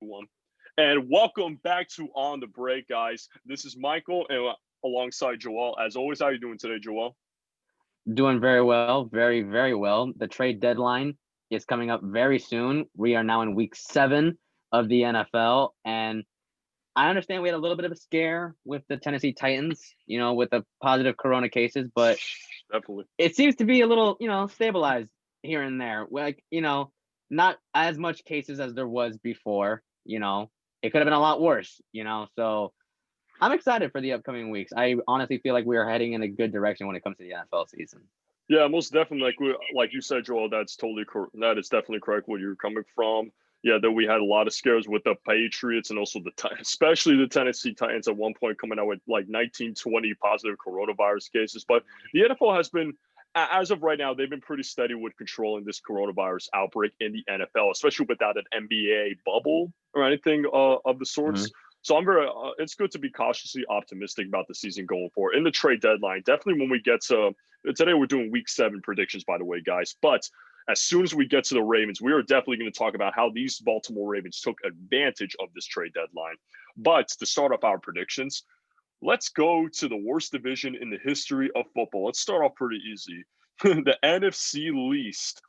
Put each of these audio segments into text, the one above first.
one. And welcome back to On the Break, guys. This is Michael, and alongside Joel. As always, how are you doing today, Joel? Doing very well, very, very well. The trade deadline is coming up very soon. We are now in week 7 of the NFL, and I understand we had a little bit of a scare with the Tennessee Titans, with the positive corona cases, but Definitely. it seems to be a little, stabilized here and there. Like, not as much cases as there was before, it could have been a lot worse, so I'm excited for the upcoming weeks. I honestly feel like we are heading in a good direction when it comes to the NFL season. Yeah, most definitely. Like you said, Joel, that's totally correct. That is definitely correct where you're coming from. Yeah, that we had a lot of scares with the Patriots and also especially the Tennessee Titans at one point coming out with like 19, 20 positive coronavirus cases. But the NFL has been, as of right now, they've been pretty steady with controlling this coronavirus outbreak in the NFL, especially without an NBA bubble or anything of the sorts. Mm-hmm. So I'm very. It's good to be cautiously optimistic about the season going forward. In the trade deadline, definitely when we get to today, we're doing Week 7 predictions, by the way, guys. But as soon as we get to the Ravens, we are definitely going to talk about how these Baltimore Ravens took advantage of this trade deadline. But to start off our predictions, let's go to the worst division in the history of football. Let's start off pretty easy. The NFC least.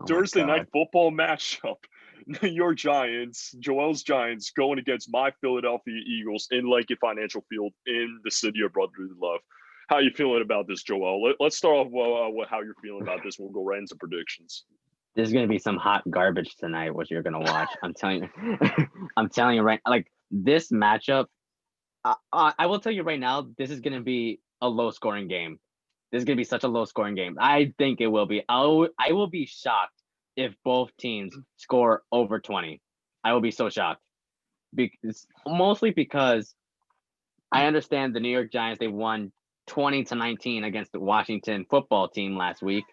Thursday night football matchup. New York Giants, Joel's Giants, going against my Philadelphia Eagles in Lincoln Financial Field in the city of brotherly love. How are you feeling about this, Joel? Let's start off with how you're feeling about this. We'll go right into predictions. This is gonna be some hot garbage tonight. What you're gonna watch? I'm telling you, I'm telling you right. Like this matchup, I will tell you right now. This is gonna be a low scoring game. This is gonna be such a low scoring game. I think it will be. I will be shocked if both teams score over 20. I will be so shocked. Mostly because I understand the New York Giants, they won 20-19 against the Washington football team last week.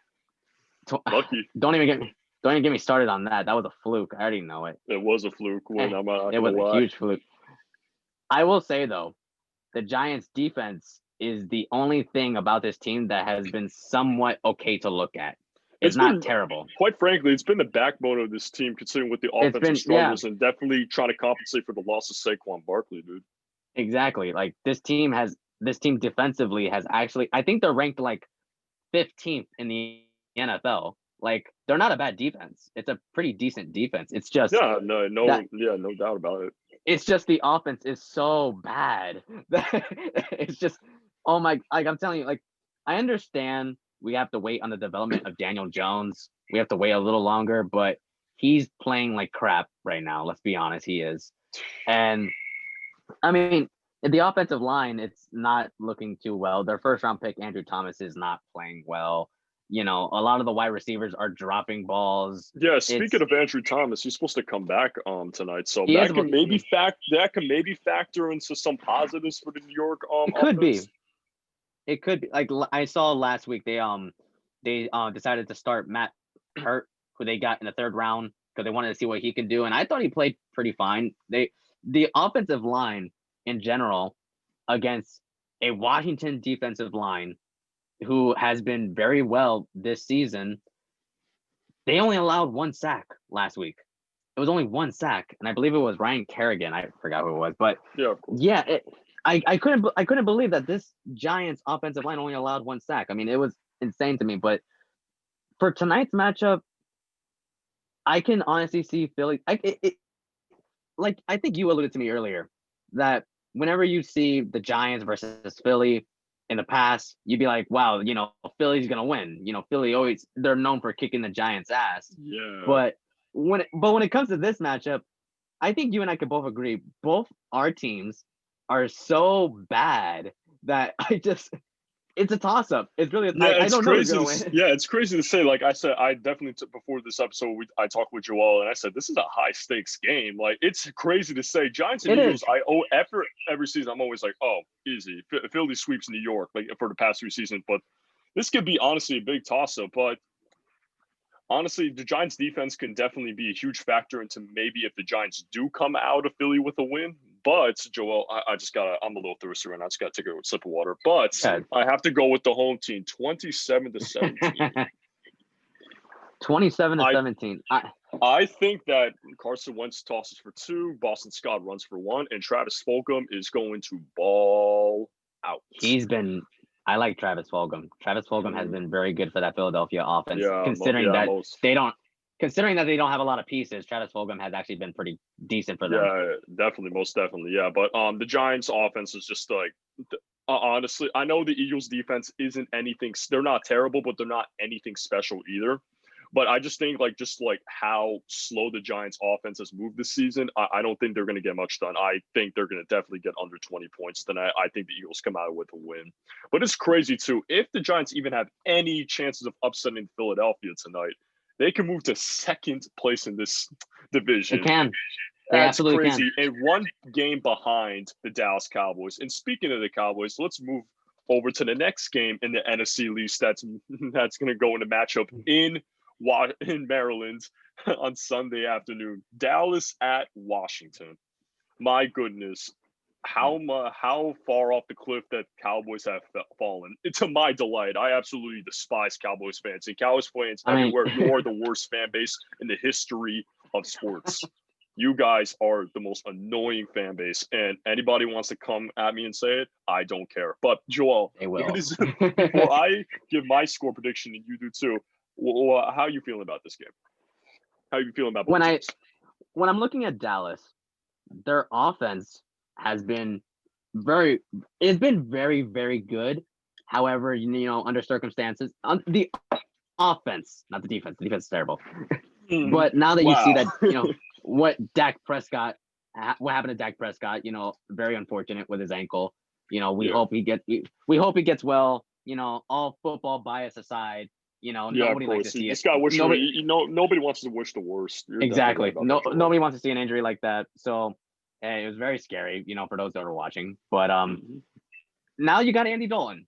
Lucky. Don't even get me started on that. That was a fluke. I already know it. It was a fluke win. It was a huge fluke. I will say though, the Giants defense is the only thing about this team that has been somewhat okay to look at. It's not terrible. Quite frankly, it's been the backbone of this team, considering with the offensive struggles and definitely trying to compensate for the loss of Saquon Barkley, dude. Exactly. Like this team defensively has actually, I think they're ranked like 15th in the NFL. Like they're not a bad defense. It's a pretty decent defense. It's just no doubt about it. It's just the offense is so bad. It's just like I'm telling you, like I understand we have to wait on the development of Daniel Jones. We have to wait a little longer, but he's playing like crap right now. Let's be honest, he is. And I mean, the offensive line, it's not looking too well. Their first round pick, Andrew Thomas, is not playing well. A lot of the wide receivers are dropping balls. Yeah, speaking of Andrew Thomas, he's supposed to come back tonight, so that can maybe factor into some positives for the New York It could be. It could be. Like I saw last week, they decided to start Matt Hurt, who they got in the 3rd round because they wanted to see what he could do, and I thought he played pretty fine. The offensive line in general against a Washington defensive line who has been very well this season, they only allowed 1 sack last week. It was only 1 sack, and I believe it was Ryan Kerrigan. I forgot who it was, but I couldn't believe that this Giants offensive line only allowed 1 sack. I mean, it was insane to me. But for tonight's matchup, I can honestly see Philly. I think you alluded to me earlier that whenever you see the Giants versus Philly in the past, you'd be like, wow, Philly's gonna win. Philly they're known for kicking the Giants' ass. Yeah. But when it comes to this matchup, I think you and I could both agree both our teams are so bad that it's a toss up. It's really I don't know who's gonna win. Yeah, it's crazy to say. Like I said, I definitely before this episode, I talked with Joel and I said this is a high stakes game. Like it's crazy to say. Giants and Eagles. After every season, I'm always like, oh, easy. Philly sweeps New York like for the past 3 seasons, but this could be honestly a big toss up. But honestly, the Giants defense can definitely be a huge factor into maybe if the Giants do come out of Philly with a win. But Joel, I'm a little thirsty right now. I just gotta take a sip of water. But I have to go with the home team, 27-17. 27-17. I think that Carson Wentz tosses for 2, Boston Scott runs for 1, and Travis Fulgham is going to ball out. I like Travis Fulgham. Travis Fulgham has been very good for that Philadelphia offense, considering that they don't have a lot of pieces. Travis Fulgham has actually been pretty decent for them. Yeah, definitely, most definitely, yeah. But the Giants' offense is just like, honestly, I know the Eagles' defense isn't anything. They're not terrible, but they're not anything special either. But I just think just how slow the Giants' offense has moved this season, I don't think they're going to get much done. I think they're going to definitely get under 20 points. Then I think the Eagles come out with a win. But it's crazy too. If the Giants even have any chances of upsetting Philadelphia tonight, they can move to second place in this division. They can. That's crazy. And 1 game behind the Dallas Cowboys. And speaking of the Cowboys, let's move over to the next game in the NFC East. That's going to go in a matchup in Maryland on Sunday afternoon. Dallas at Washington. My goodness, how far off the cliff that Cowboys have fallen. To my delight, I absolutely despise Cowboys fans. And Cowboys fans everywhere, you are the worst fan base in the history of sports. You guys are the most annoying fan base, and anybody wants to come at me and say it, I don't care. But Joel, before I give my score prediction and you do too, how are you feeling about this game? How are you feeling about when I'm looking at Dallas, their offense has been very very good. However, under circumstances, the offense, not the defense. The defense is terrible. But now that you see that, what happened to Dak Prescott, very unfortunate with his ankle. We hope he gets well. All football bias aside, nobody likes to see it. This guy nobody wants to wish the worst. Exactly. Nobody wants to see an injury like that. So it was very scary, for those that are watching. But now you got Andy Dalton,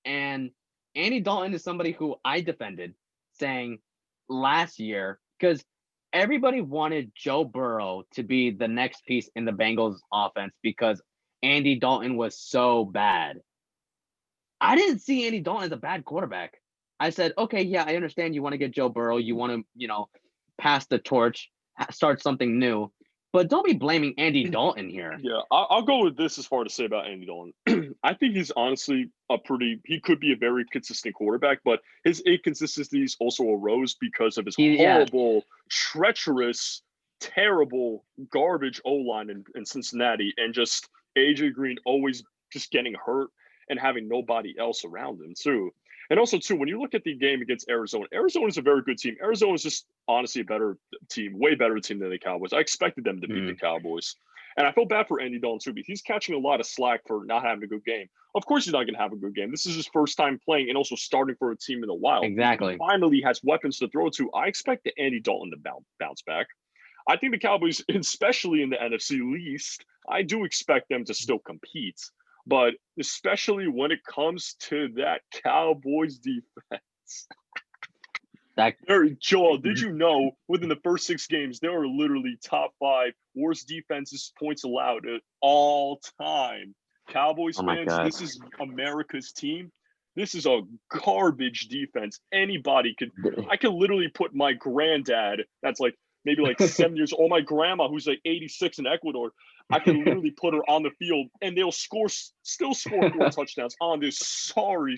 and Andy Dalton is somebody who I defended, saying last year, because everybody wanted Joe Burrow to be the next piece in the Bengals offense because Andy Dalton was so bad. I didn't see Andy Dalton as a bad quarterback. I said, okay, yeah, I understand you want to get Joe Burrow. You want to, pass the torch, start something new. But don't be blaming Andy Dalton here. Yeah, I'll go with this as far to say about Andy Dalton. I think he's honestly he could be a very consistent quarterback, but his inconsistencies also arose because of his horrible, treacherous, terrible, garbage O-line in Cincinnati, and just AJ Green always just getting hurt and having nobody else around him too. And also, too, when you look at the game against Arizona, Arizona is a very good team. Arizona is just honestly a better team, way better team than the Cowboys. I expected them to beat the Cowboys. And I feel bad for Andy Dalton, too, because he's catching a lot of slack for not having a good game. Of course he's not going to have a good game. This is his first time playing and also starting for a team in a while. Exactly. He finally has weapons to throw to. I expect Andy Dalton to bounce back. I think the Cowboys, especially in the NFC least, I do expect them to still compete. But especially when it comes to that Cowboys defense. Joel, did you know within the first 6 games, there are literally top 5 worst defenses points allowed at all time? Cowboys fans, this is America's team. This is a garbage defense. I could literally put my granddad, that's maybe 7 years old, my grandma, who's 86 in Ecuador, I can literally put her on the field and they'll still score 4 touchdowns on this sorry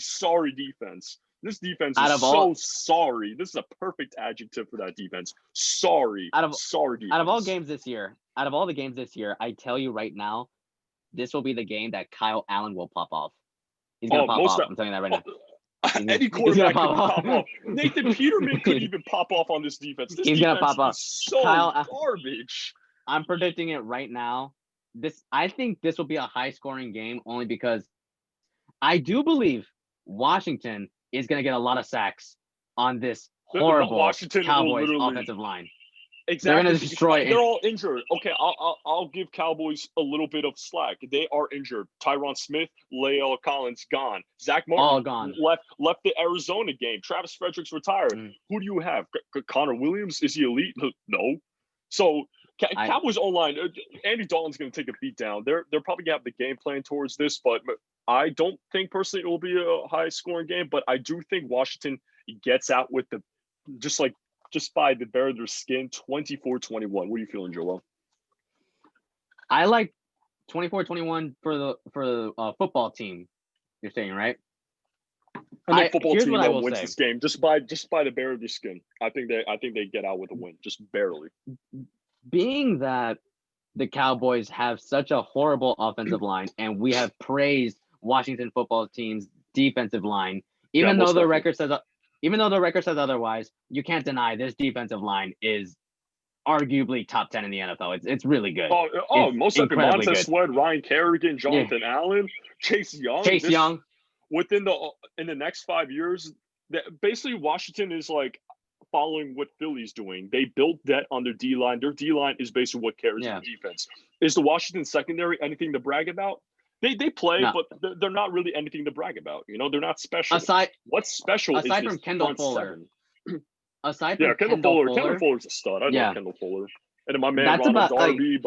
defense. This defense is sorry. This is a perfect adjective for that defense. Sorry defense. Out of all the games this year, I tell you right now, this will be the game that Kyle Allen will pop off. He's going to pop off. I'm telling you that right now. Any quarterback could pop off. Nathan Peterman could even pop off on this defense. He's going to pop off. So garbage. I'm predicting it right now. I think this will be a high-scoring game only because I do believe Washington is going to get a lot of sacks on this horrible Cowboys offensive line. Exactly. They're going to destroy it. They're all injured. Okay, I'll give Cowboys a little bit of slack. They are injured. Tyron Smith, La'el Collins gone. Zach Martin all gone. Left the Arizona game. Travis Frederick's retired. Who do you have? Connor Williams? Is he elite? No. So Cowboys online, Andy Dalton's going to take a beat down. They're probably going to have the game plan towards this, but I don't think personally it will be a high scoring game. But I do think Washington gets out with just by the bare of their skin, 24-21. What are you feeling, Joel? I like 24-21 for the football team. You're saying, right? And the football here's team what I that will wins say. this game just by the bare of their skin. I think they get out with a win, just barely. Being that the Cowboys have such a horrible offensive line, and we have praised Washington football team's defensive line, even though the record says otherwise, you can't deny this defensive line is arguably top 10 in the NFL. It's really good. Most definitely. Montez Sweat, Ryan Kerrigan, Jonathan Allen, Chase Young. In the next 5 years, basically Washington is like following what Philly's doing. They built that on their D-line. Their D-line is basically what carries the defense. Is the Washington secondary anything to brag about? They play, but they're not really anything to brag about. They're not special. What's special aside is from Kendall Fuller. Kendall Fuller's a stud. I love Kendall Fuller. And then my man Ronald Darby,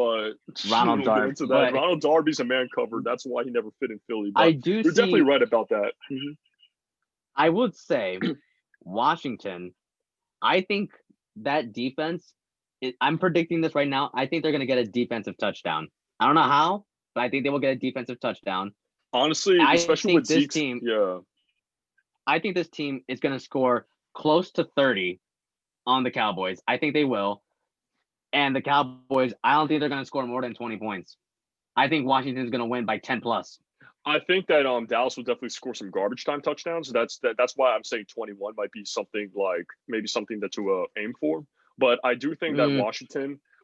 Ronald Darby's a man covered. That's why he never fit in Philly. But you're definitely right about that. Mm-hmm. I would say Washington, I think that defense, I'm predicting this right now. I think they're going to get a defensive touchdown. I don't know how, but I think they will get a defensive touchdown. Honestly, especially with Zeke's team. Yeah. I think this team is going to score close to 30 on the Cowboys. I think they will. And the Cowboys, I don't think they're going to score more than 20 points. I think Washington's going to win by 10 plus. I think that Dallas will definitely score some garbage time touchdowns. That's why I'm saying 21 might be something to aim for. But I do think that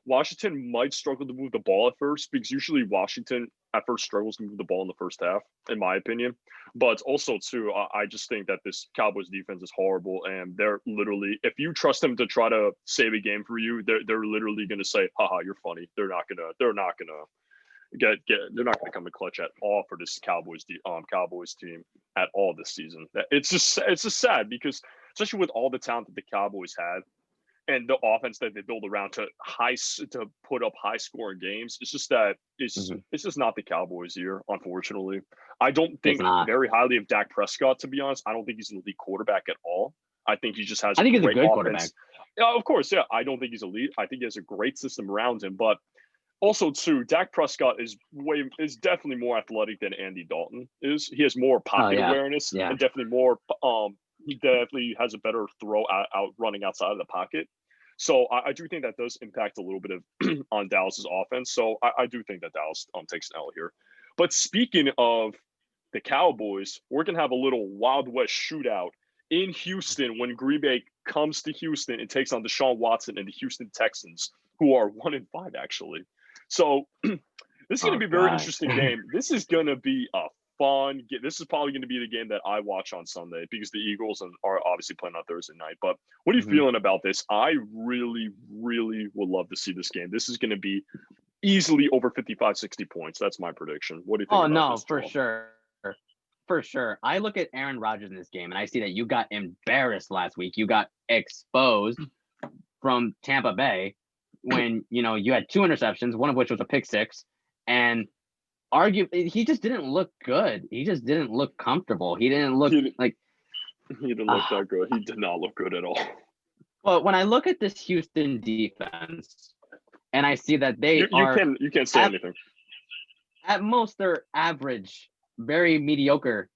Washington might struggle to move the ball at first, because usually Washington at first struggles to move the ball in the first half, in my opinion. But also, too, I just think that this Cowboys defense is horrible, and they're literally, if you trust them to try to save a game for you, they're literally going to say, "Haha, you're funny." They're not gonna come in clutch at all for this Cowboys team at all this season. It's just sad, because especially with all the talent that the Cowboys had, and the offense that they build around to put up high scoring games, it's just that it's just not the Cowboys here, unfortunately. I don't think very highly of Dak Prescott, to be honest. I don't think he's an elite quarterback at all. I think he just has he's a good offense. Quarterback. Yeah, of course, yeah. I don't think he's elite. I think he has a great system around him, but also, too, Dak Prescott is definitely more athletic than Andy Dalton is. He has more pocket awareness and definitely more. He definitely has a better throw out running outside of the pocket. So I do think that does impact a little bit of on Dallas's offense. So I do think that Dallas takes an L here. But speaking of the Cowboys, we're gonna have a little Wild West shootout in Houston when Green Bay comes to Houston and takes on Deshaun Watson and the Houston Texans, who are 1-5 actually. So this is going to be a very interesting game. This is going to be a fun game. This is probably going to be the game that I watch on Sunday, because the Eagles are obviously playing on Thursday night. But what are you feeling about this? I really, really would love to see this game. This is going to be easily over 55, 60 points. That's my prediction. What do you think about this, for sure. For sure. I look at Aaron Rodgers in this game, and I see that you got embarrassed last week. You got exposed from Tampa Bay when, you had 2 interceptions, one of which was a pick six, and he just didn't look good. He just didn't look comfortable. He didn't look He didn't look that good. He did not look good at all. But when I look at this Houston defense, and I see that you can't say anything. At most, they're average, very mediocre.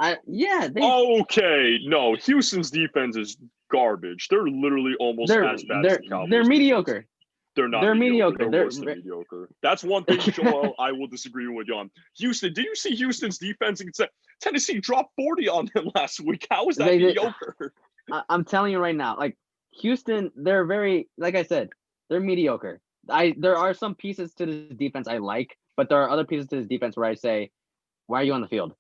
Okay, no, Houston's defense is garbage. They're literally almost as bad as the Cowboys. They're mediocre. Defense. They're not. They're mediocre. They're worse than mediocre. That's one thing, Joel, I will disagree with you on. Houston, did you see Houston's defense? Tennessee dropped 40 on them last week. How is that mediocre? I'm telling you right now, like Houston, they're very, like I said, they're mediocre. There are some pieces to this defense I like, but there are other pieces to this defense where I say, why are you on the field?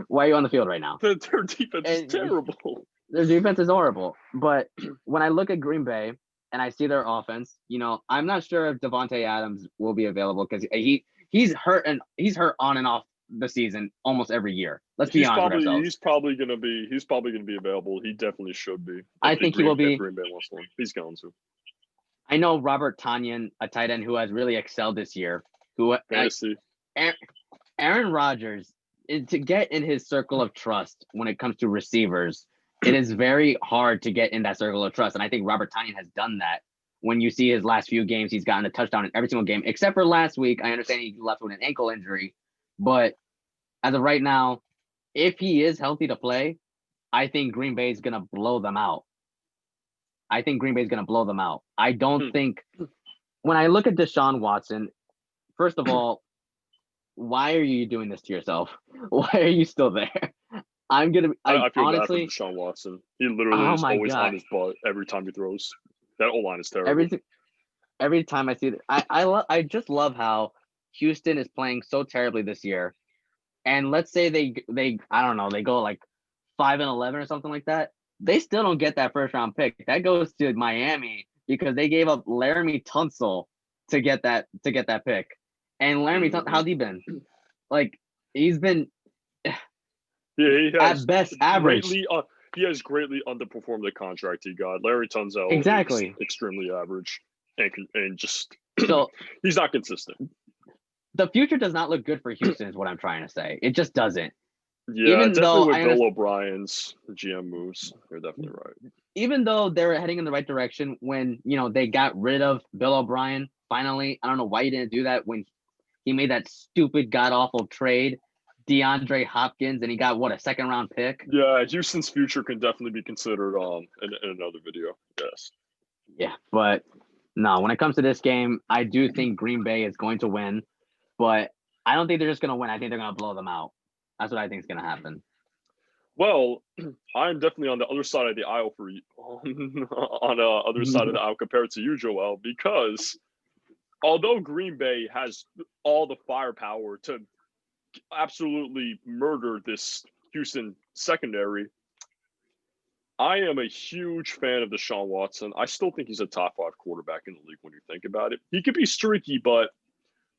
Why are you on the field right now? Their defense is terrible. Their defense is horrible. But when I look at Green Bay and I see their offense, I'm not sure if Devontae Adams will be available, because he's hurt on and off the season almost every year. Let's be honest with ourselves. He's probably gonna be available. He definitely should be. I think he will be. Green Bay wants one. He's going to. I know Robert Tonyan, a tight end who has really excelled this year. Aaron Rodgers, to get in his circle of trust when it comes to receivers, it is very hard to get in that circle of trust. And I think Robert Tonyan has done that. When you see his last few games, he's gotten a touchdown in every single game, except for last week. I understand he left with an ankle injury, but as of right now, if he is healthy to play, I think Green Bay is going to blow them out. I don't think when I look at Deshaun Watson, first of all, why are you doing this to yourself? Why are you still there? I feel honestly bad for Deshaun Watson. He literally is always on his butt every time he throws. That O-line is terrible. Every time I see it, I just love how Houston is playing so terribly this year. And let's say they I don't know, they go like 5-11 or something like that. They still don't get that first round pick. That goes to Miami because they gave up Laramie Tunsil to get that pick. And Laramie Tunsil, how's he been? Like he's been he has at best average. He has greatly underperformed the contract he got. Larry Tunzel exactly is extremely average and just so he's not consistent. The future does not look good for Houston is what I'm trying to say. It just doesn't. Yeah, even definitely with Bill O'Brien's GM moves, you're definitely right. Even though they were heading in the right direction when, they got rid of Bill O'Brien, finally, I don't know why you didn't do that when he made that stupid, god-awful trade, DeAndre Hopkins, and he got, a second-round pick? Yeah, Houston's future can definitely be considered in another video, yes. Yeah, but no, when it comes to this game, I do think Green Bay is going to win, but I don't think they're just going to win. I think they're going to blow them out. That's what I think is going to happen. Well, I'm definitely on the other side of the aisle for you, on the other side of the aisle compared to you, Joel, because although Green Bay has all the firepower to absolutely murder this Houston secondary, I am a huge fan of Deshaun Watson. I still think he's a top 5 quarterback in the league when you think about it. He could be streaky, but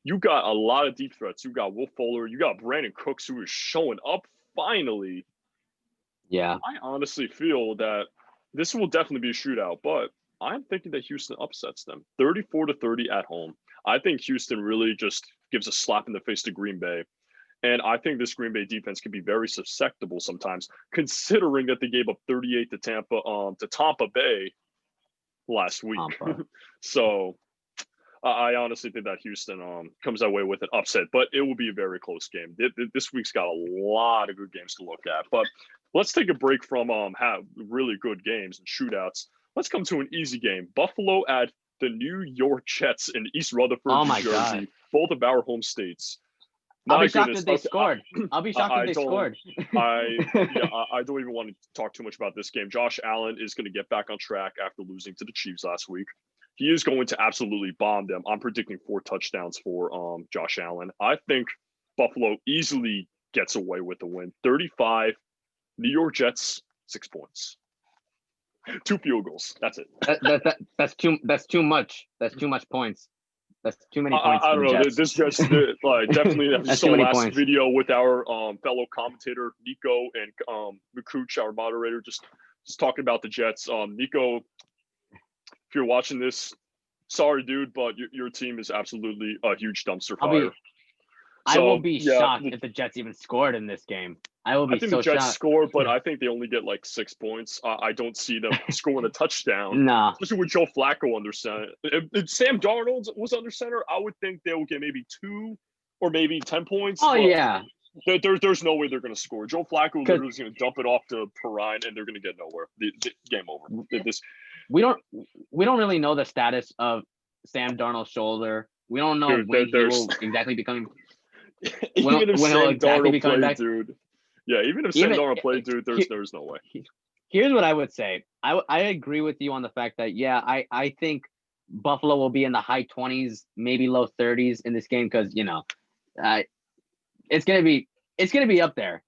you got a lot of deep threats. You got Will Fuller. You got Brandon Cooks, who is showing up finally. Yeah. I honestly feel that this will definitely be a shootout, but I'm thinking that Houston upsets them 34-30 at home. I think Houston really just gives a slap in the face to Green Bay. And I think this Green Bay defense can be very susceptible sometimes, considering that they gave up 38 to Tampa Bay last week. So I honestly think that Houston comes away with an upset, but it will be a very close game. This week's got a lot of good games to look at. But let's take a break from have really good games and shootouts. Let's come to an easy game. Buffalo at the New York Jets in East Rutherford, New Jersey, God. Both of our home states. I'll be shocked if they scored. I'll be shocked if they scored. I don't even want to talk too much about this game. Josh Allen is going to get back on track after losing to the Chiefs last week. He is going to absolutely bomb them. I'm predicting 4 touchdowns for Josh Allen. I think Buffalo easily gets away with the win. 35, New York Jets, 6 points. 2 field goals. That's it. That's too much. That's too much points. That's too many points. I don't know. Jets. This Jets definitely. I saw last video with our fellow commentator Nico and Makuch, our moderator, just talking about the Jets. Nico, if you're watching this, sorry, dude, but your team is absolutely a huge dumpster fire. I will be shocked if the Jets even scored in this game. I will be so shocked. I think the Jets score, but I think they only get like 6 points. I don't see them scoring a touchdown. No. Especially with Joe Flacco under center. If Sam Darnold was under center, I would think they would get maybe 2 or maybe 10 points. Oh, yeah. There's no way they're going to score. Joe Flacco literally is going to dump it off to Perrine, and they're going to get nowhere. The game over. We don't really know the status of Sam Darnold's shoulder. We don't know when he will exactly be coming. Even if Sam Darnold played, dude. Yeah, even if Sam Darnold played, dude, there's no way. Here's what I would say. I agree with you on the fact that, I think Buffalo will be in the high 20s, maybe low 30s in this game because, it's gonna be up there.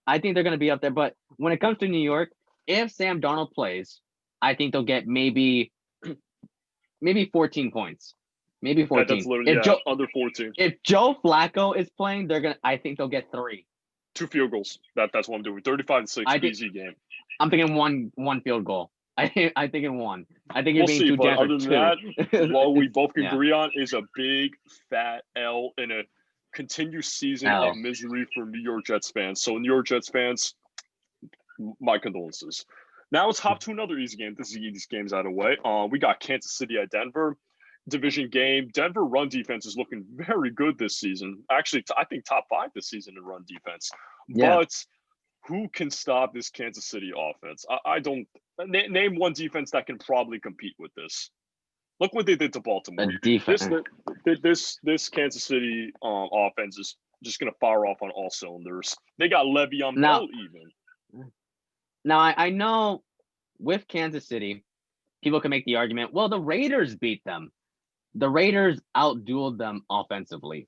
I think they're gonna be up there. But when it comes to New York, if Sam Darnold plays, I think they'll get maybe 14 points. Maybe 14. That's literally under 14. If Joe Flacco is playing, I think they'll get 3. 2 field goals. That's what I'm doing. 35-6, easy game. I'm thinking one field goal. I think in 1. I think we'll see. But other than that, what we both can agree on is a big fat L in a continued season of misery for New York Jets fans. So New York Jets fans, My condolences. Now let's hop to another easy game. This is these games out of the way. We got Kansas City at Denver. Division game. Denver run defense is looking very good this season. Actually, I think top 5 this season in run defense. Yeah. But who can stop this Kansas City offense? I don't name one defense that can probably compete with this. Look what they did to Baltimore. This Kansas City offense is just going to fire off on all cylinders. They got Le'Veon Bell even. Now, I know with Kansas City, people can make the argument, well, the Raiders beat them. The Raiders outdueled them offensively.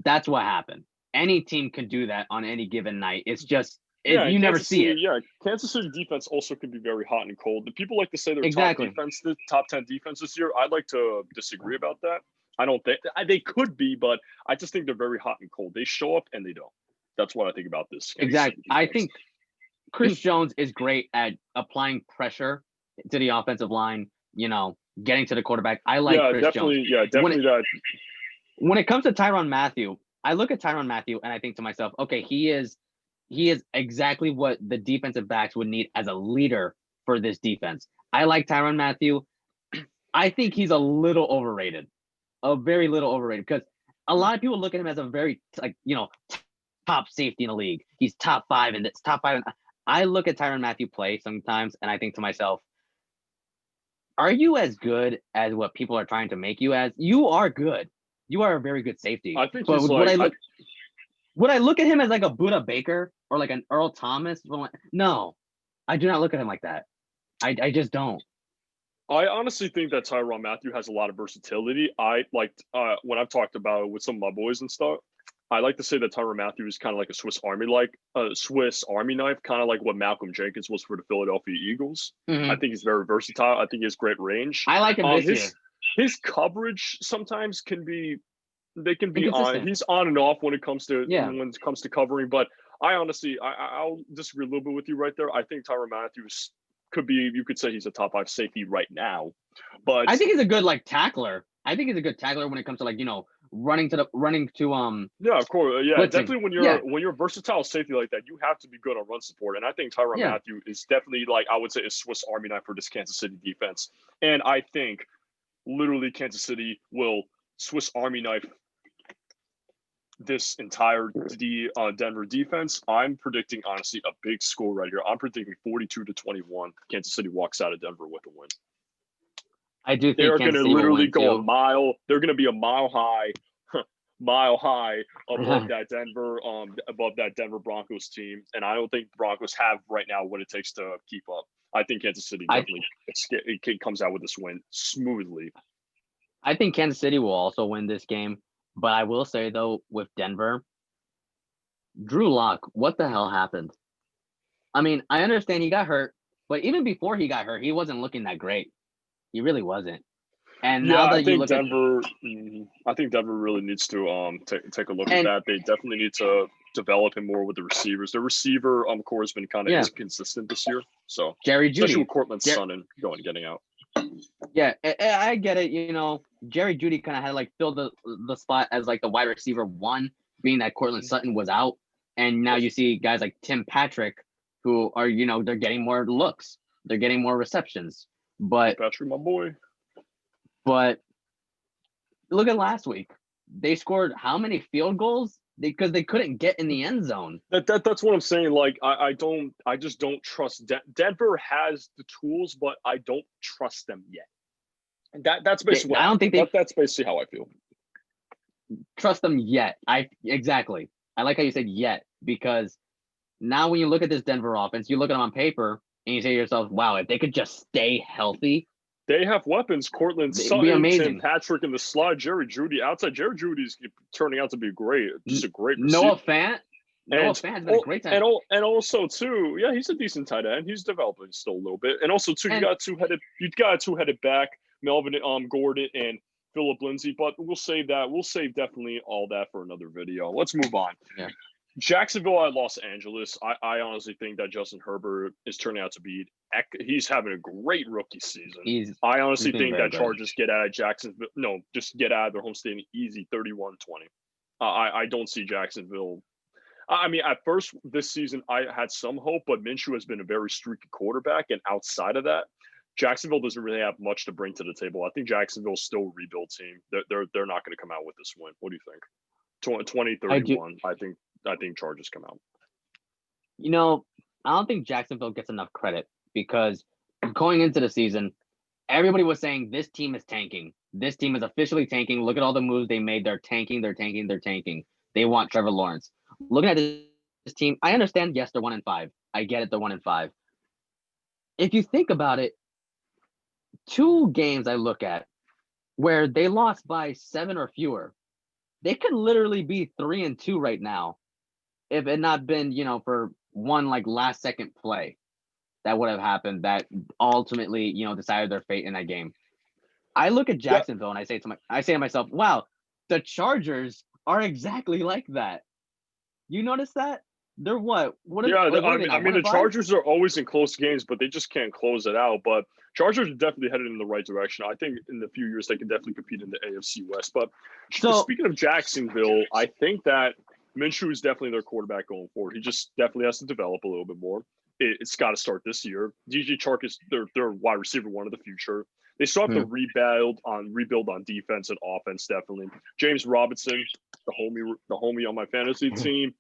That's what happened. Any team can do that on any given night. It's just you never see it. Yeah, Kansas City defense also can be very hot and cold. The people like to say they're top 10 defense this year. I'd like to disagree about that. I don't think they could be, but I just think they're very hot and cold. They show up and they don't. That's what I think about this. Exactly. I think Chris Jones is great at applying pressure to the offensive line, getting to the quarterback. I like Chris Jones. Yeah, definitely that. When it comes to Tyrann Mathieu, I look at Tyrann Mathieu and I think to myself, okay, he is exactly what the defensive backs would need as a leader for this defense. I like Tyrann Mathieu. I think he's a little overrated, a very little overrated, because a lot of people look at him as a very top safety in the league. He's top 5 and it's top 5. I look at Tyrann Mathieu play sometimes and I think to myself, are you as good as what people are trying to make you as? You are good. You are a very good safety. I think but would I look at him as like a Buda Baker or like an Earl Thomas? No, I do not look at him like that. I just don't. I honestly think that Tyrann Mathieu has a lot of versatility. I liked when I've talked about it with some of my boys and stuff. I like to say that Tyrann Mathieu is kind of like a Swiss Army knife, kind of like what Malcolm Jenkins was for the Philadelphia Eagles. Mm-hmm. I think he's very versatile. I think he has great range. I like him this year. His coverage sometimes can be on. He's on and off when it comes to covering. But I honestly, I'll disagree a little bit with you right there. I think Tyrann Mathieu could be. You could say he's a top 5 safety right now. But I think he's a good tackler. I think he's a good tackler when it comes to running to yeah, of course, yeah, blitzing. Definitely when you're a versatile safety like that, you have to be good on run support, and I think Tyrann Mathieu is definitely I would say a Swiss Army knife for this Kansas City defense, and I think literally Kansas City will Swiss Army knife this entire Denver defense. I'm predicting honestly a big score right here. I'm predicting 42-21. Kansas City walks out of Denver with a win. I do think they're going to literally go a mile. They're going to be a mile high above that Denver Broncos team, and I don't think Broncos have right now what it takes to keep up. I think Kansas City definitely comes out with this win smoothly. I think Kansas City will also win this game, but I will say though, with Denver, Drew Lock, what the hell happened? I mean, I understand he got hurt, but even before he got hurt, he wasn't looking that great. He really wasn't. And now that I think Denver really needs to take a look at that. They definitely need to develop him more with the receivers. The receiver core has been kind of inconsistent this year. So Jerry Jeudy, especially with Cortland's son and getting out. Yeah, I get it. Jerry Jeudy kind of had filled the spot as the wide receiver 1, being that Cortland Sutton was out, and now you see guys like Tim Patrick who are they're getting more looks, they're getting more receptions. But Patrick, my boy. But look at last week. They scored how many field goals? Because they couldn't get in the end zone. That's what I'm saying. I just don't trust Denver has the tools, but I don't trust them yet. And that's basically that's basically how I feel. Trust them yet. Exactly. I like how you said yet, because now when you look at this Denver offense, you look at them on paper and you say to yourself, wow, if they could just stay healthy. They have weapons. Cortland Sutton, Tim Patrick in the slot, Jerry Jeudy outside. Jerry Jeudy's turning out to be just a great receiver. Noah Fant has been a great time. And also too, he's a decent tight end. He's developing still a little bit. And also too, you got a two-headed back, Melvin Gordon and Philip Lindsay. But we'll save that. We'll save definitely all that for another video. Let's move on. Yeah. Jacksonville at Los Angeles. I honestly think that Justin Herbert is turning out to be he's having a great rookie season. I honestly think that Chargers get out of Jacksonville. No, just get out of their home state easy 31-20. I don't see Jacksonville. I mean, at first this season, I had some hope, but Minshew has been a very streaky quarterback, and outside of that, Jacksonville doesn't really have much to bring to the table. I think Jacksonville's still a rebuild team. They're not going to come out with this win. What do you think? 2031. I think Chargers come out. You know, I don't think Jacksonville gets enough credit because going into the season, everybody was saying this team is tanking. This team is officially tanking. Look at all the moves they made. They're tanking. They're tanking. They're tanking. They want Trevor Lawrence. Looking at this team, I understand. Yes, they're 1-5. I get it. They're 1-5. If you think about it, 2 games I look at where they lost by 7 or fewer, they could literally be 3-2 right now if it not been, for one like last second play that would have happened that ultimately, decided their fate in that game. I look at Jacksonville and I say to myself, wow, the Chargers are exactly like that. You notice that? They're what? I mean, the Chargers are always in close games, but they just can't close it out. But Chargers are definitely headed in the right direction. I think in a few years they can definitely compete in the AFC West. But speaking of Jacksonville, I think that Minshew is definitely their quarterback going forward. He just definitely has to develop a little bit more. It's got to start this year. DJ Chark is their wide receiver one of the future. They still have to rebuild on defense and offense, definitely. James Robinson, the homie on my fantasy team,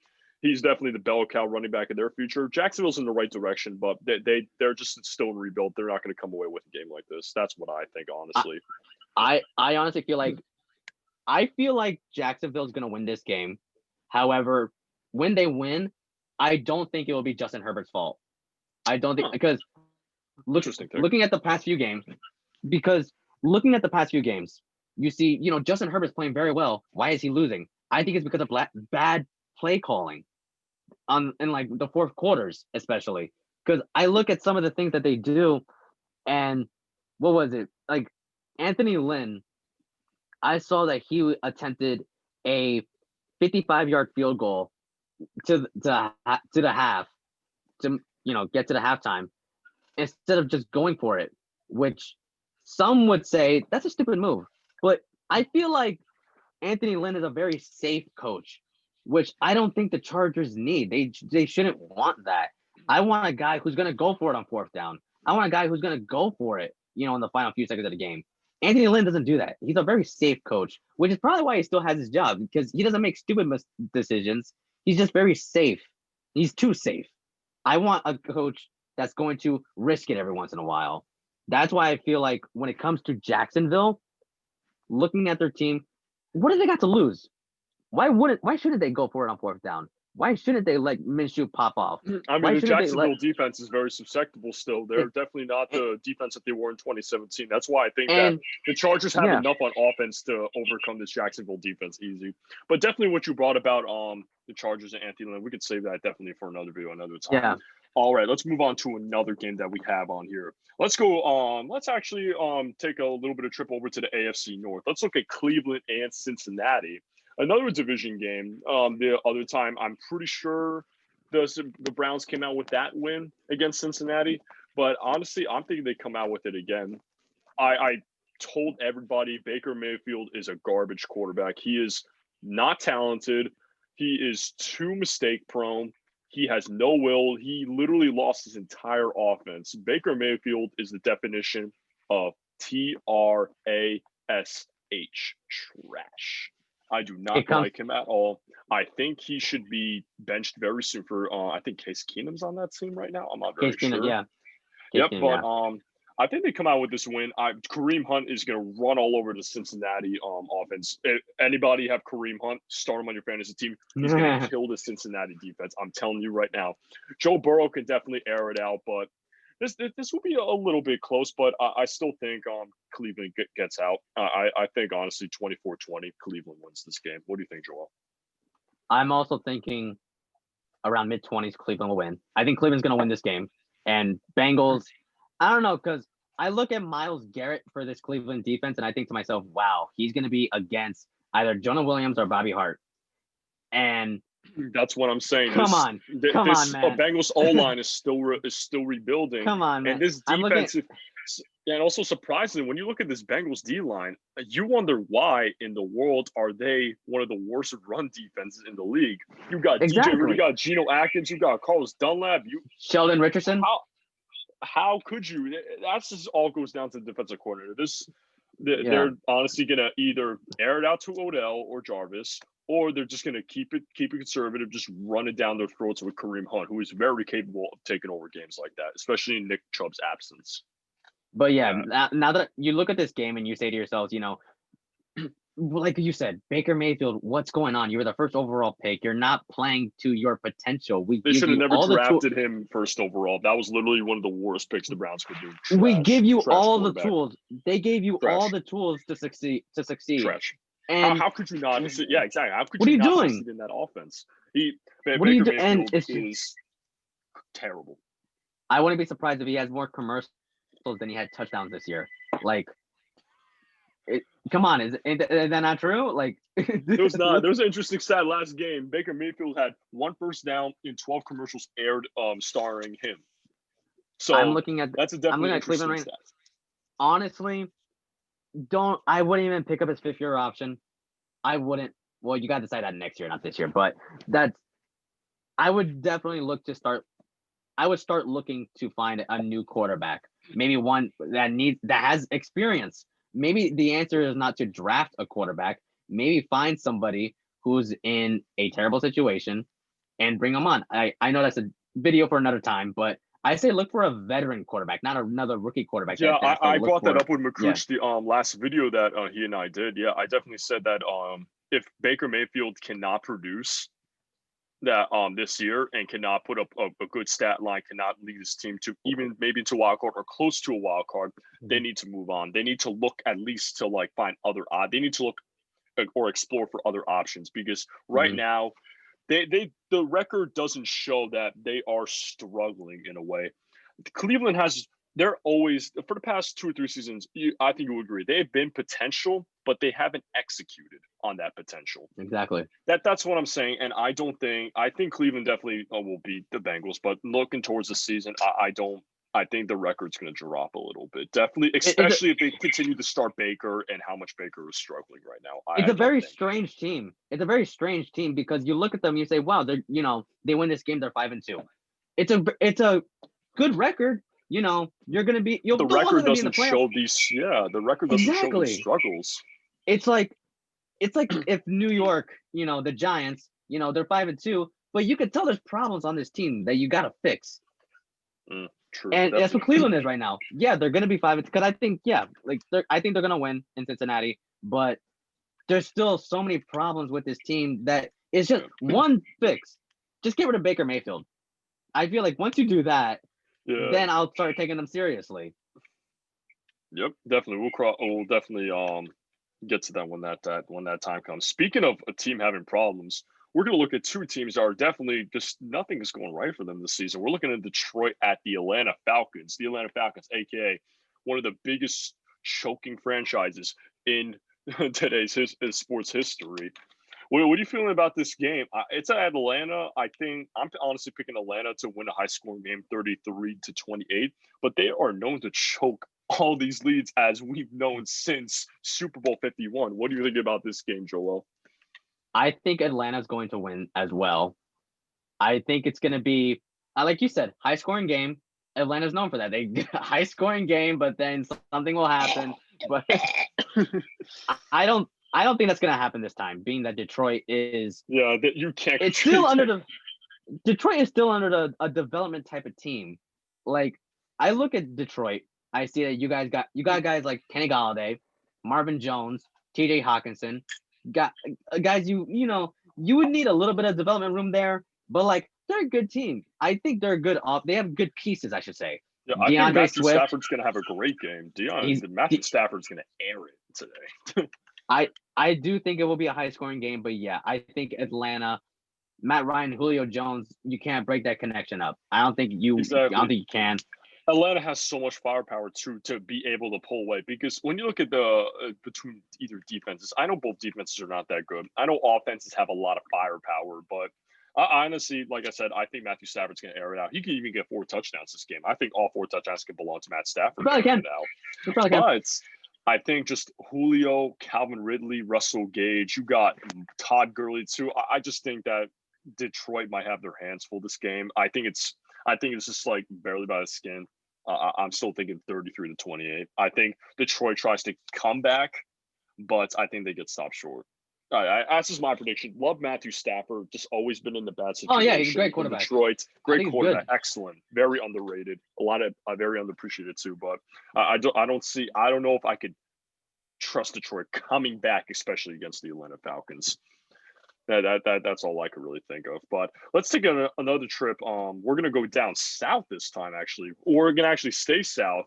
he's definitely the bell cow running back of their future. Jacksonville's in the right direction, but they're just still in rebuild. They're not going to come away with a game like this. That's what I think, honestly. I honestly feel like Jacksonville's going to win this game. However, when they win, I don't think it will be Justin Herbert's fault. I don't think because looking at the past few games, you see, Justin Herbert's playing very well. Why is he losing? I think it's because of bad play calling in like the fourth quarters, especially because I look at some of the things that they do, and what was it like? Anthony Lynn, I saw that he attempted a 55-yard field goal to the half to get to the halftime instead of just going for it, which some would say that's a stupid move. But I feel like Anthony Lynn is a very safe coach, which I don't think the Chargers need. They shouldn't want that. I want a guy who's going to go for it on fourth down. I want a guy who's going to go for it, in the final few seconds of the game. Anthony Lynn doesn't do that. He's a very safe coach, which is probably why he still has his job because he doesn't make stupid decisions. He's just very safe. He's too safe. I want a coach that's going to risk it every once in a while. That's why I feel like when it comes to Jacksonville, looking at their team, what do they got to lose? Why shouldn't they go for it on fourth down? Why shouldn't they let Minshew pop off? I mean, the Jacksonville defense is very susceptible still. They're definitely not the defense that they were in 2017. That's why I think that the Chargers have enough on offense to overcome this Jacksonville defense easy. But definitely what you brought about the Chargers and Anthony Lynn, we could save that definitely for another video another time. Yeah. All right, let's move on to another game that we have on here. Let's go let's actually take a little bit of trip over to the AFC North. Let's look at Cleveland and Cincinnati. Another division game. The other time, I'm pretty sure the Browns came out with that win against Cincinnati. But honestly, I'm thinking they come out with it again. I told everybody Baker Mayfield is a garbage quarterback. He is not talented. He is too mistake prone. He has no will. He literally lost his entire offense. Baker Mayfield is the definition of TRASH, trash. I do not like him at all. I think he should be benched very soon for I think Case Keenum's on that team right now. I'm not very sure. I think they come out with this win. Kareem Hunt is going to run all over the Cincinnati offense. If anybody have Kareem Hunt, start him on your fantasy team. He's going to kill the Cincinnati defense. I'm telling you right now. Joe Burrow can definitely air it out, but this will be a little bit close, but I still think Cleveland gets out. I think, honestly, 24-20, Cleveland wins this game. What do you think, Joel? I'm also thinking around mid-20s, Cleveland will win. I think Cleveland's going to win this game. And Bengals, I don't know, because I look at Myles Garrett for this Cleveland defense, and I think to myself, wow, he's going to be against either Jonah Williams or Bobby Hart. And that's what I'm saying. Come on, man. Bengals O-line is still rebuilding. Come on, man. And this defensive And also surprisingly, when you look at this Bengals D line, you wonder why in the world are they one of the worst run defenses in the league. You got DJ, you got Geno Atkins, you got Carlos Dunlap, Sheldon Richardson. How could you? That's just all goes down to the defensive coordinator. They're honestly gonna either air it out to Odell or Jarvis, or they're just gonna keep it conservative, just run it down their throats with Kareem Hunt, who is very capable of taking over games like that, especially in Nick Chubb's absence. But now that you look at this game and you say to yourselves, like you said, Baker Mayfield, what's going on? You were the first overall pick. You're not playing to your potential. They should have never drafted him first overall. That was literally one of the worst picks the Browns could do. We give you all the tools. They gave you all the tools to succeed. Trash. And how could you not? Yeah, exactly. How could what you are you not doing succeed in that offense? Baker Mayfield is terrible. I wouldn't be surprised if he has more commercials than he had touchdowns this year. Like, come on, is that not true? Like, it was not. There was an interesting stat last game. Baker Mayfield had 1 first down in 12 commercials aired, starring him. So I'm looking at Cleveland right now. Honestly, I wouldn't even pick up his 5th-year option. I wouldn't. Well, you got to decide that next year, not this year. But I would definitely look to start. I would start looking to find a new quarterback. Maybe one that has experience. Maybe the answer is not to draft a quarterback. Maybe find somebody who's in a terrible situation and bring them on. I know that's a video for another time, but I say look for a veteran quarterback, not another rookie quarterback. Yeah, I brought that up with McCooch the last video that he and I did. Yeah, I definitely said that if Baker Mayfield cannot produce that this year and cannot put up a good stat line, cannot lead his team to even maybe into a wild card or close to a wild card, they need to move on. They need to look at least to like find other they need to look or explore for other options, because right now the record doesn't show that they are struggling in a way. Cleveland they're always, for the past 2 or 3 seasons, I think you would agree, they have been potential, but they haven't executed on that potential. Exactly. That's what I'm saying. And I think Cleveland definitely will beat the Bengals, but looking towards the season, I think the record's going to drop a little bit. Definitely, especially if they continue to start Baker and how much Baker is struggling right now. It's a very strange team. It's a very strange team because you look at them, you say, wow, they win this game, they're 5-2. It's a good record. You're going to be. The record doesn't show these. Yeah, the record doesn't show these struggles. It's like if New York, the Giants, they're 5-2, but you could tell there's problems on this team that you got to fix. True. And that's what Cleveland is right now. Yeah, they're going to be 5-2 because I think they're going to win in Cincinnati, but there's still so many problems with this team that it's just one fix. Just get rid of Baker Mayfield. I feel like once you do that, then I'll start taking them seriously. Yep, definitely. We'll definitely get to that when that time comes. Speaking of a team having problems, we're going to look at 2 teams that are definitely just nothing is going right for them this season. We're looking at Detroit at the Atlanta Falcons. The Atlanta Falcons, aka one of the biggest choking franchises in today's sports history. What are you feeling about this game? It's at Atlanta. I think I'm honestly picking Atlanta to win a high-scoring game, 33-28. But they are known to choke all these leads, as we've known since Super Bowl 51. What do you think about this game, Joel? I think Atlanta's going to win as well. I think it's going to be, like you said, high-scoring game. Atlanta's known for that. They get a high-scoring game, but then something will happen. But I don't think that's going to happen this time, being that Detroit is. Yeah, that you can't. It's still under Detroit is still under a development type of team. Like, I look at Detroit, I see that you got guys like Kenny Golladay, Marvin Jones, T.J. Hawkinson, got guys you would need a little bit of development room there, but like they're a good team. I think they're good they have good pieces, I should say. Yeah, I think Matthew Stafford's going to have a great game. Matthew Stafford's going to air it today. I do think it will be a high-scoring game, but yeah, I think Atlanta, Matt Ryan, Julio Jones, you can't break that connection up. I don't think you can. Atlanta has so much firepower to be able to pull away, because when you look at between either defenses, I know both defenses are not that good. I know offenses have a lot of firepower, but I honestly, like I said, I think Matthew Stafford's going to air it out. He could even get 4 touchdowns this game. I think all 4 touchdowns can belong to Matt Stafford. Probably can. It out. You probably can. But I think just Julio, Calvin Ridley, Russell Gage, you got Todd Gurley too. I just think that Detroit might have their hands full this game. I think it's just like barely by the skin. I'm still thinking 33-28. I think Detroit tries to come back, but I think they get stopped short. That's just my prediction. Love Matthew Stafford. Just always been in the bad situation. Oh yeah, he's a great quarterback. Detroit, great quarterback, good. excellent, very underrated. A lot of very underappreciated too. But I don't know if I could trust Detroit coming back, especially against the Atlanta Falcons. That's all I could really think of. But let's take another trip. We're gonna go down south this time, actually, or we're gonna actually stay south.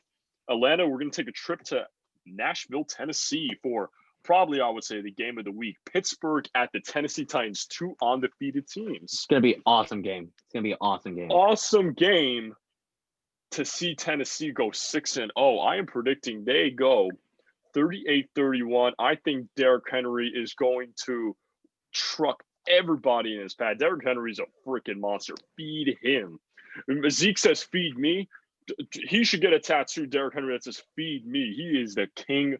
Atlanta. We're gonna take a trip to Nashville, Tennessee for probably, I would say, the game of the week. Pittsburgh at the Tennessee Titans, 2 undefeated teams. It's gonna be an awesome game. It's gonna be an awesome game. Awesome game to see Tennessee go 6-0. I am predicting they go 38-31. I think Derrick Henry is going to truck everybody in his pad. Derrick Henry's a freaking monster. Feed him. Zeke says, feed me. He should get a tattoo, Derrick Henry, that says, feed me. He is the king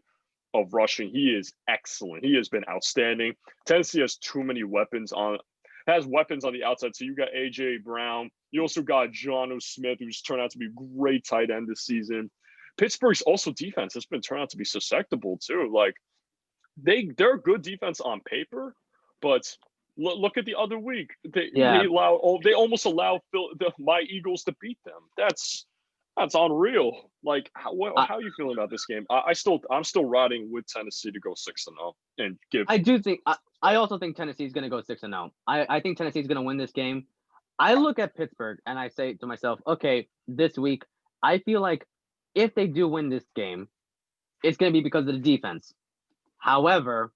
of rushing. He is excellent. He has been outstanding. Tennessee has too many weapons on the outside. So you got AJ Brown. You also got Jonnu Smith, who's turned out to be a great tight end this season. Pittsburgh's also defense has been turned out to be susceptible too. Like they're a good defense on paper, but look at the other week. They almost allowed my Eagles to beat them. That's unreal. Like, how are you feeling about this game? I'm still riding with Tennessee to go 6-0 and give. I do think. I also think Tennessee's going to go 6-0. I think Tennessee's going to win this game. I look at Pittsburgh and I say to myself, okay, this week I feel like if they do win this game, it's going to be because of the defense. However,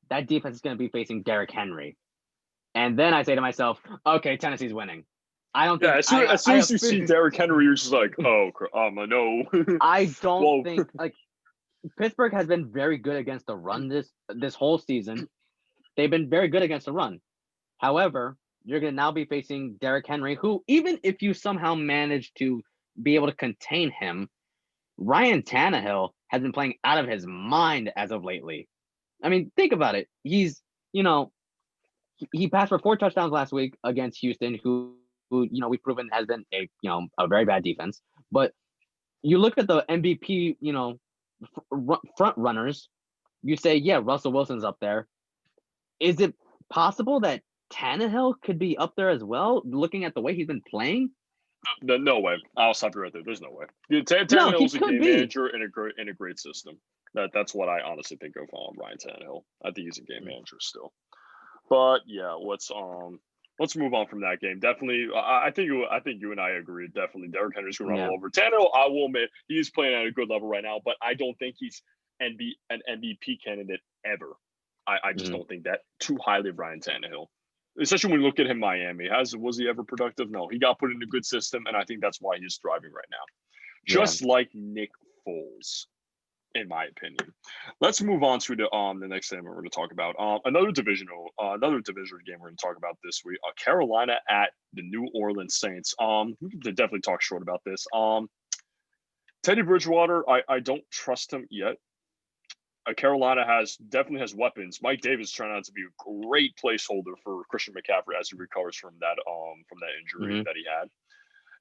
that defense is going to be facing Derrick Henry, and then I say to myself, okay, Tennessee's winning. I don't think. Yeah, as soon as you see Derrick Henry, you're just like, oh, no. I don't think Pittsburgh has been very good against the run this whole season. They've been very good against the run. However, you're going to now be facing Derrick Henry, who, even if you somehow manage to be able to contain him, Ryan Tannehill has been playing out of his mind as of lately. I mean, think about it. He's, he passed for 4 touchdowns last week against Houston, who we've proven has been a very bad defense. But you look at the MVP, front runners, you say, yeah, Russell Wilson's up there. Is it possible that Tannehill could be up there as well, looking at the way he's been playing? No way. I'll stop you right there. There's no way. Tannehill's a game manager in a great system. That's what I honestly think of Ryan Tannehill. I think he's a game manager still. But yeah, let's move on from that game. Definitely, I think you and I agree. Definitely, Derrick Henry's going to run all over Tannehill. I will admit he's playing at a good level right now, but I don't think he's an MVP candidate ever. I just don't think that too highly of Ryan Tannehill, especially when you look at him. Miami was he ever productive? No, he got put in a good system, and I think that's why he's thriving right now. Just like Nick Foles, in my opinion. Let's move on to the next thing we're going to talk about. Another divisional game we're going to talk about this week. Carolina at the New Orleans Saints. We can definitely talk short about this. Teddy Bridgewater, I don't trust him yet. Carolina definitely has weapons. Mike Davis turned out to be a great placeholder for Christian McCaffrey as he recovers from that injury that he had.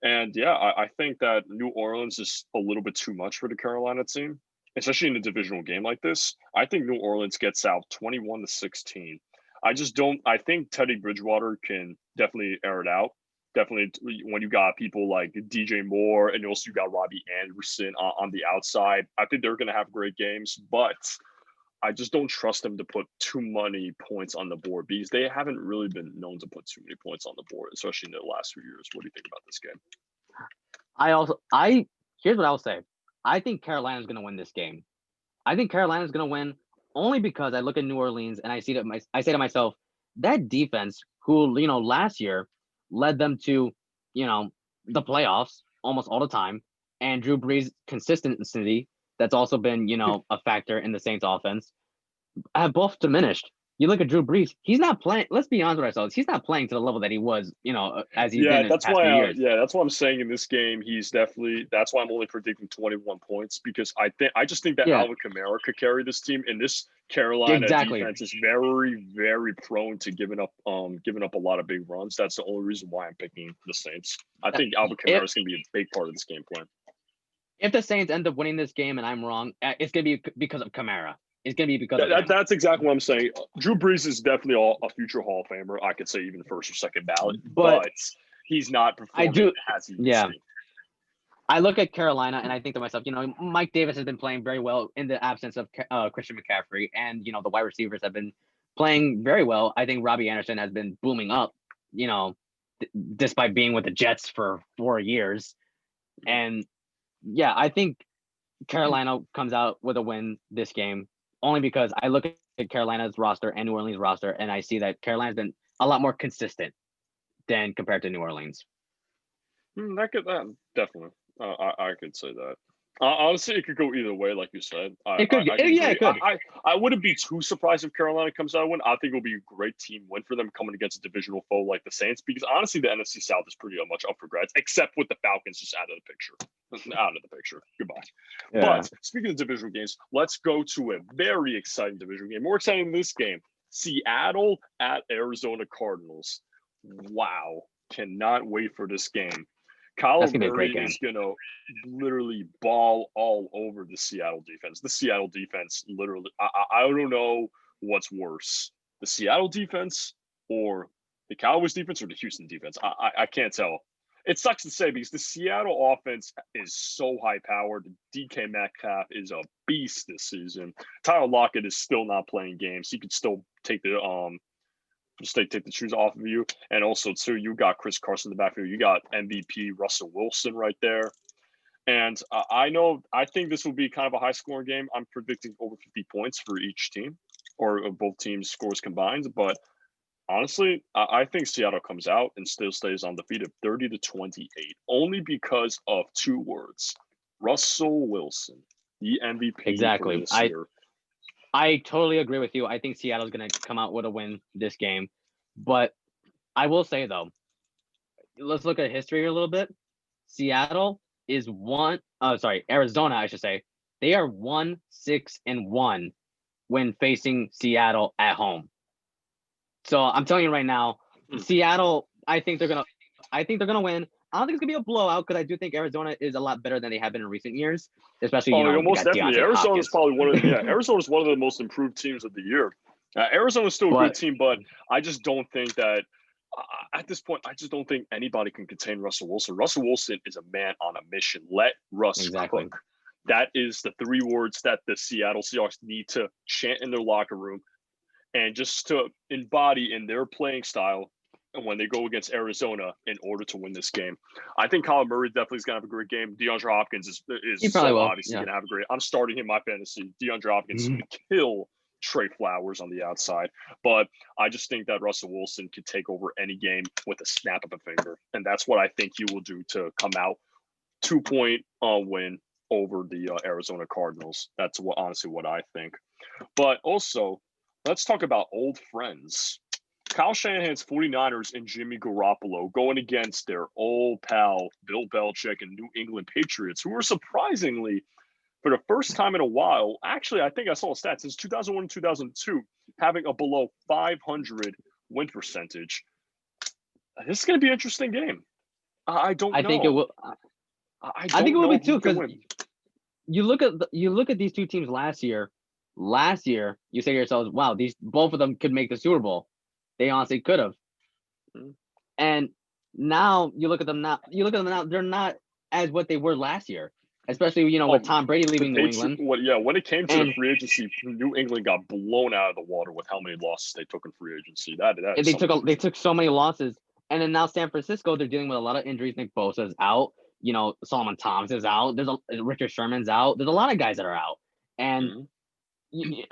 And yeah, I think that New Orleans is a little bit too much for the Carolina team, especially in a divisional game like this. I think New Orleans gets out 21-16. I think Teddy Bridgewater can definitely air it out. Definitely when you got people like DJ Moore and also you got Robbie Anderson on the outside, I think they're going to have great games, but I just don't trust them to put too many points on the board because they haven't really been known to put too many points on the board, especially in the last few years. What do you think about this game? Here's what I'll say. I think Carolina's going to win this game. I think Carolina's going to win only because I look at New Orleans and I say to myself, that defense, who last year led them to the playoffs almost all the time, and Drew Brees' consistency that's also been a factor in the Saints offense, have both diminished. you look at Drew Brees, he's not playing. Let's be honest with ourselves. He's not playing to the level that he was, as he's been in the past few years. That's why I'm saying in this game he's definitely. That's why I'm only predicting 21 points because I just think that Alvin Kamara could carry this team, and this Carolina defense is very, very prone to giving up a lot of big runs. That's the only reason why I'm picking the Saints. I think Alvin Kamara is going to be a big part of this game plan. If the Saints end up winning this game and I'm wrong, it's going to be because of Kamara. It's going to be because of him. That's exactly what I'm saying. Drew Brees is definitely a future Hall of Famer. I could say even first or second ballot, but he's not performing as he used to. I look at Carolina and I think to myself, Mike Davis has been playing very well in the absence of Christian McCaffrey, and the wide receivers have been playing very well. I think Robbie Anderson has been booming up, despite being with the Jets for 4 years, and I think Carolina comes out with a win this game. Only because I look at Carolina's roster and New Orleans' roster, and I see that Carolina's been a lot more consistent than compared to New Orleans. That definitely. I could say that. Honestly, it could go either way, like you said. It could. I wouldn't be too surprised if Carolina comes out and win. I think it'll be a great team win for them coming against a divisional foe like the Saints, because honestly, the NFC South is pretty much up for grabs, except with the Falcons just out of the picture. Goodbye. Yeah. But speaking of divisional games, let's go to a very exciting divisional game. More exciting than this game. Seattle at Arizona Cardinals. Wow. Cannot wait for this game. Kyler Murray is going to literally ball all over the Seattle defense. The Seattle defense, literally, I don't know what's worse, the Seattle defense or the Cowboys defense or the Houston defense. I can't tell. It sucks to say because the Seattle offense is so high-powered. DK Metcalf is a beast this season. Tyler Lockett is still not playing games. He could still take the take the shoes off of you. And also, too, you got Chris Carson in the backfield. You got MVP Russell Wilson right there. And I think this will be kind of a high-scoring game. I'm predicting over 50 points for each team, or both teams' scores combined. But honestly, I think Seattle comes out and still stays undefeated, 30-28, only because of two words: Russell Wilson, the MVP. Exactly. This year. I totally agree with you. I think Seattle's going to come out with a win this game. But I will say, though, let's look at history a little bit. Arizona, I should say. They are 1-6-1 when facing Seattle at home. So I'm telling you right now, Seattle, I think they're gonna win. I don't think it's gonna be a blowout because I do think Arizona is a lot better than they have been in recent years, especially most definitely. Arizona's probably Arizona's one of the most improved teams of the year. Arizona's still a good team, but I just don't think that at this point, I just don't think anybody can contain Russell Wilson. Russell Wilson is a man on a mission. Let Russ cook. That is the three words that the Seattle Seahawks need to chant in their locker room and just to embody in their playing style when they go against Arizona in order to win this game. I think Kyler Murray definitely is going to have a great game. DeAndre Hopkins is obviously going to have a great – I'm starting him in my fantasy. DeAndre Hopkins is going to kill Trey Flowers on the outside. But I just think that Russell Wilson can take over any game with a snap of a finger. And that's what I think he will do to come out 2-point win over the Arizona Cardinals. That's honestly what I think. But also, let's talk about old friends. Kyle Shanahan's 49ers and Jimmy Garoppolo going against their old pal Bill Belichick and New England Patriots, who are surprisingly, for the first time in a while, actually, I think I saw a stat since 2001 and 2002, having a below 500 win percentage. This is going to be an interesting game. I don't know. I think it will. I think it will be too, because you look at these two teams last year. Last year, you say to yourselves, "Wow, both of them could make the Super Bowl." They honestly could have. And now you look at them now. They're not as what they were last year, especially with Tom Brady leaving New England. When it came to the free agency, New England got blown out of the water with how many losses they took in free agency. They took so many losses, and then now San Francisco, they're dealing with a lot of injuries. Nick Bosa's out. Solomon Thomas is out. Richard Sherman's out. There's a lot of guys that are out, and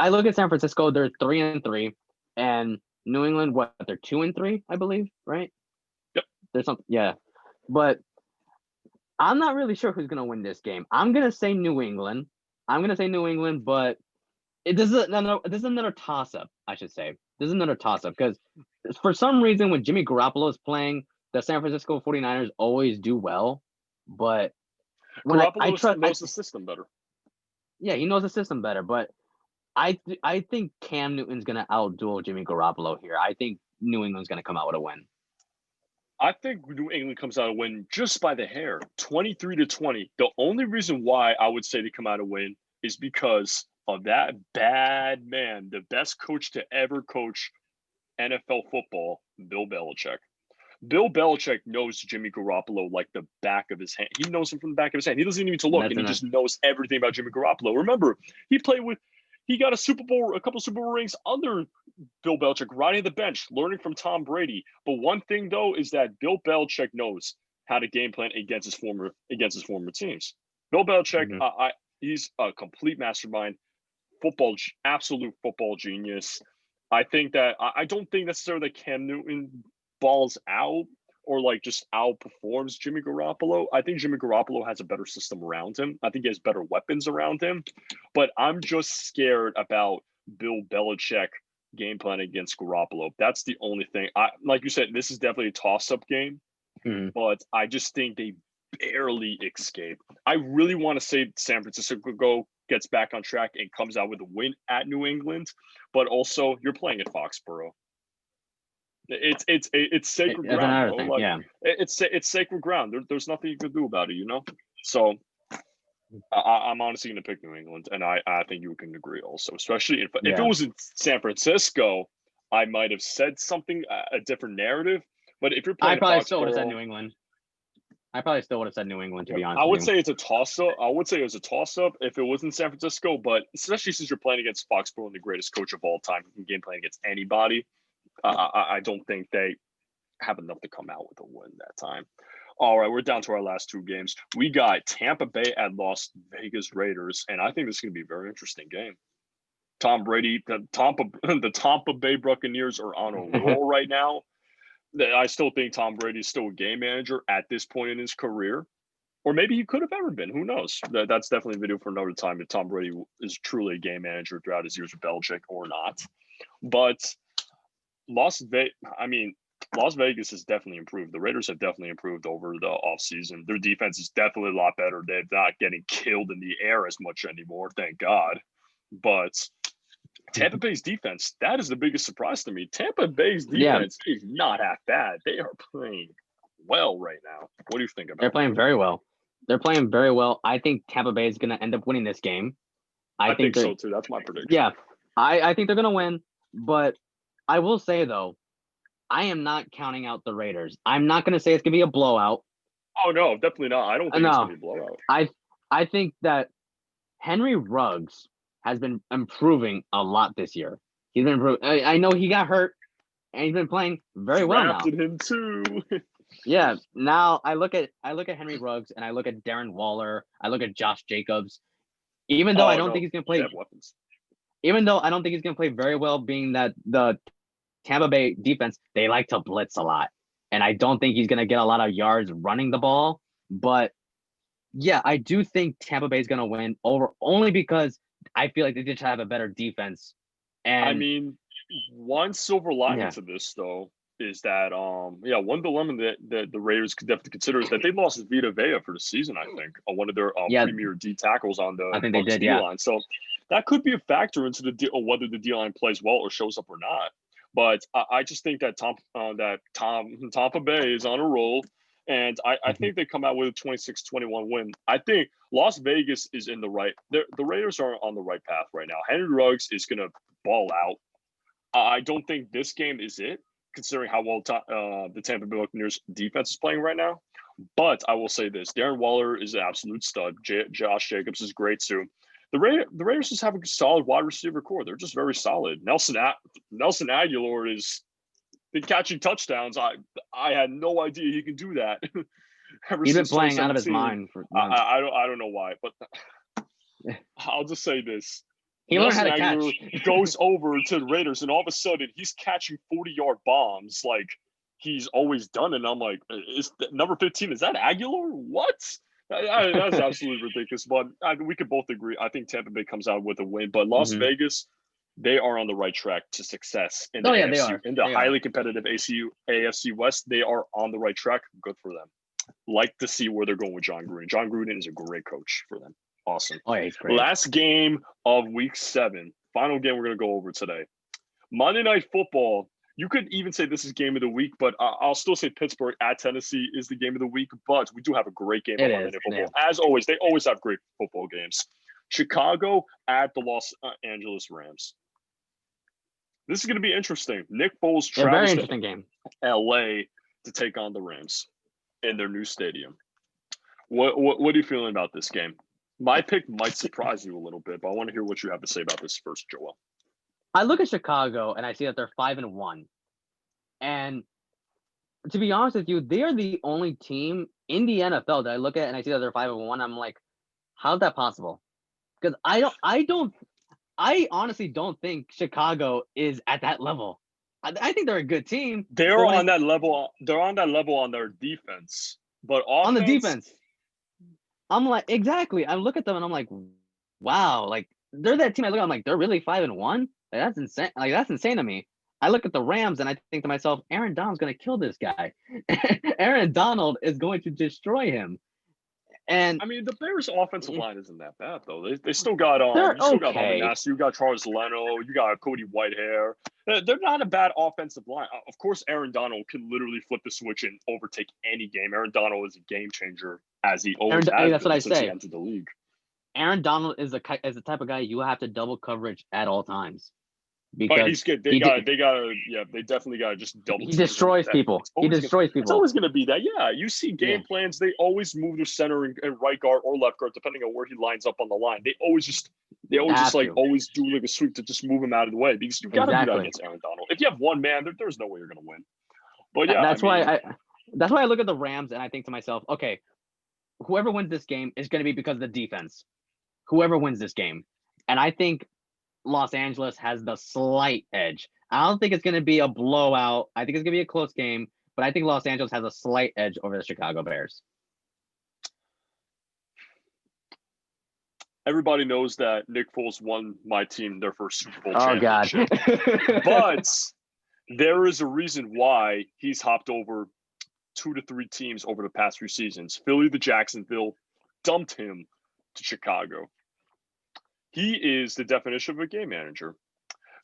I look at San Francisco. They're 3-3, and New England, they're 2-3, I believe, right? Yep. There's something, yeah. But I'm not really sure who's gonna win this game. I'm gonna say New England, but this is another toss-up, I should say. This is another toss-up because for some reason when Jimmy Garoppolo is playing, the San Francisco 49ers always do well. But when Garoppolo knows the system better. Yeah, he knows the system better. But I think Cam Newton's going to outduel Jimmy Garoppolo here. I think New England's going to come out with a win. I think New England comes out a win just by the hair, 23-20. The only reason why I would say they come out a win is because of that bad man, the best coach to ever coach NFL football, Bill Belichick. Bill Belichick knows Jimmy Garoppolo like the back of his hand. He knows him from the back of his hand. He doesn't even need to look, and he just knows everything about Jimmy Garoppolo. Remember, he got a couple Super Bowl rings under Bill Belichick, riding the bench, learning from Tom Brady. But one thing though is that Bill Belichick knows how to game plan against his former teams. Bill Belichick, he's a complete mastermind, absolute football genius. I think that I don't think necessarily that Cam Newton balls out or like just outperforms Jimmy Garoppolo. I think Jimmy Garoppolo has a better system around him. I think he has better weapons around him. But I'm just scared about Bill Belichick game plan against Garoppolo. That's the only thing. Like you said, this is definitely a toss-up game, but I just think they barely escape. I really want to say San Francisco gets back on track and comes out with a win at New England, but also you're playing at Foxborough. It's sacred ground. It's sacred ground. There's nothing you can do about it, So I'm honestly going to pick New England, and I think you can agree also. Especially if it was in San Francisco, I might have said something a different narrative. But if you're playing, I probably still would have said New England. To be honest. I would say it's a toss-up. I would say it was a toss-up if it was in San Francisco, but especially since you're playing against Foxborough and the greatest coach of all time, who can game plan against anybody. I don't think they have enough to come out with a win that time. All right, we're down to our last two games. We got Tampa Bay at Las Vegas Raiders, and I think this is going to be a very interesting game. Tom Brady, the Tampa Bay Buccaneers are on a roll right now. I still think Tom Brady is still a game manager at this point in his career, or maybe he could have ever been. Who knows? That's definitely a video for another time if Tom Brady is truly a game manager throughout his years with Belichick or not. But Las Vegas has definitely improved. The Raiders have definitely improved over the offseason. Their defense is definitely a lot better. They're not getting killed in the air as much anymore, thank God. But Tampa Bay's defense, that is the biggest surprise to me. Tampa Bay's defense is not half bad. They are playing well right now. What do you think about They're playing very well. I think Tampa Bay is going to end up winning this game. I think so, too. That's my prediction. Yeah, I think they're going to win. But I will say, though, I am not counting out the Raiders. I'm not going to say it's going to be a blowout. Oh, no, definitely not. I don't think it's going to be a blowout. I think that Henry Ruggs has been improving a lot this year. He's been improving. I know he got hurt, and he's been playing very well now. Drafted him, too. Yeah, now I look at Henry Ruggs, and I look at Darren Waller. I look at Josh Jacobs. Even though I don't think he's going to play – even though I don't think he's going to play very well, being that the Tampa Bay defense, they like to blitz a lot. And I don't think he's going to get a lot of yards running the ball. But, yeah, I do think Tampa Bay is going to win only because I feel like they just have a better defense. And I mean, one silver lining to this, though, is that, one dilemma that the Raiders could definitely consider is that they lost Vita Vea for the season, I think, on one of their premier D tackles on the Bucs D-line. So that could be a factor into whether the D-line plays well or shows up or not. But I just think that Tampa Bay is on a roll, and I think they come out with a 26-21 win. I think Las Vegas is in the right – the Raiders are on the right path right now. Henry Ruggs is going to ball out. I don't think this game is it, considering how well the Tampa Bay Buccaneers defense is playing right now. But I will say this. Darren Waller is an absolute stud. Josh Jacobs is great too. The Raiders just have a solid wide receiver core. They're just very solid. Nelson Aguilar is been catching touchdowns. I had no idea he can do that. He's been playing out of his mind for months. I don't know why, but I'll just say this. He learned how to catch. Goes over to the Raiders, and all of a sudden he's catching 40-yard bombs like he's always done. And I'm like, is number 15? Is that Aguilar? What? That's absolutely ridiculous. But we could both agree. I think Tampa Bay comes out with a win. But Las Vegas, they are on the right track to success in the Oh, yeah, AFC, they are. in the They are. highly competitive AFC West. They are on the right track. Good for them. Like to see where they're going with John Gruden. John Gruden is a great coach for them. Awesome. Oh, yeah, he's great. Last game of Week 7. Final game we're going to go over today. Monday Night Football. You could even say this is game of the week, but I'll still say Pittsburgh at Tennessee is the game of the week. But we do have a great game on Monday Night Football. Yeah. As always, they always have great football games. Chicago at the Los Angeles Rams. This is going to be interesting. Nick Foles travels to LA to take on the Rams in their new stadium. What are you feeling about this game? My pick might surprise you a little bit, but I want to hear what you have to say about this first, Joel. I look at Chicago and I see that they're 5-1. And to be honest with you, they are the only team in the NFL that I look at and I see that they're 5-1. I'm like, how's that possible? Because I honestly don't think Chicago is at that level. I think they're a good team. They're on that level. They're on that level on their defense, but offense, on the defense, I'm like, exactly. I look at them and I'm like, wow, like they're that team. I look at, I'm like, they're really 5-1. Like, that's insane. Like that's insane to me. I look at the Rams and I think to myself, Aaron Donald's going to kill this guy. Aaron Donald is going to destroy him. And I mean, the Bears' offensive line isn't that bad though. They still got got Massey, you got Charles Leno, you got Cody Whitehair. They're not a bad offensive line. Of course, Aaron Donald can literally flip the switch and overtake any game. Aaron Donald is a game changer, as he always has. That's what I say. He entered the league. Aaron Donald is the type of guy you have to double coverage at all times. But he's good. They definitely got to just double. He destroys people. He destroys people. It's always going to be that. Yeah, you see game plans. They always move their center and right guard or left guard, depending on where he lines up on the line. They always do like a sweep to just move him out of the way because you got to do that against Aaron Donald. If you have one man, there's no way you're going to win. But yeah, that's why I look at the Rams and I think to myself, okay, whoever wins this game is going to be because of the defense. Whoever wins this game, and I think Los Angeles has the slight edge. I don't think it's going to be a blowout. I think it's going to be a close game, but I think Los Angeles has a slight edge over the Chicago Bears. Everybody knows that Nick Foles won my team their first Super Bowl championship. God. But there is a reason why he's hopped over 2 to 3 teams over the past few seasons. Philly to Jacksonville, dumped him to Chicago. He is the definition of a game manager.